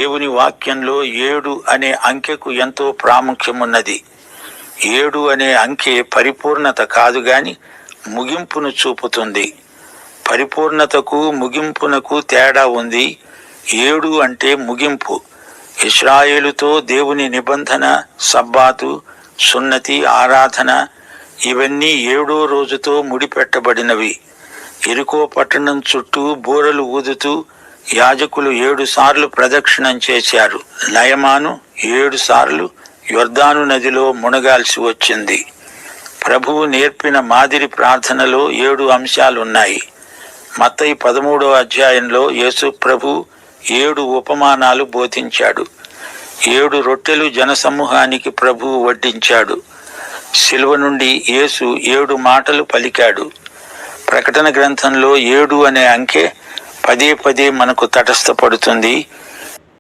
దేవుని వాక్యంలో 7 అనే అంకెకు ఎంతో ప్రాముఖ్యమున్నది. 7 అనే అంకె పరిపూర్ణత కాదు గాని ముగింపును చూపుతుంది. పరిపూర్ణతకు ముగింపునకు తేడా ఉంది. 7 అంటే ముగింపు. ఇశ్రాయేలుతో దేవుని నిబంధన, సబ్బాతు, సున్నతి, ఆరాధన ఇవన్నీ 7వ రోజుతో ముడిపెట్టబడినవి. యెరికో పట్టణం చుట్టూ బూరలు ఊదుతూ యాజకులు 7 సార్లు ప్రదక్షిణం చేశారు. నయమాను 7 సార్లు యొర్దాను నదిలో మునగాల్సి వచ్చింది. ప్రభువు నేర్పిన మాదిరి ప్రార్థనలో 7 అంశాలున్నాయి. మత్తయి 13వ అధ్యాయంలో యేసు ప్రభు 7 ఉపమానాలు బోధించాడు. 7 రొట్టెలు జనసమూహానికి ప్రభువు వడ్డించాడు. శిలువ నుండి యేసు 7 మాటలు పలికాడు. ప్రకటన గ్రంథంలో 7 అనే అంకె పదే పదే మనకు తటస్థపడుతుంది.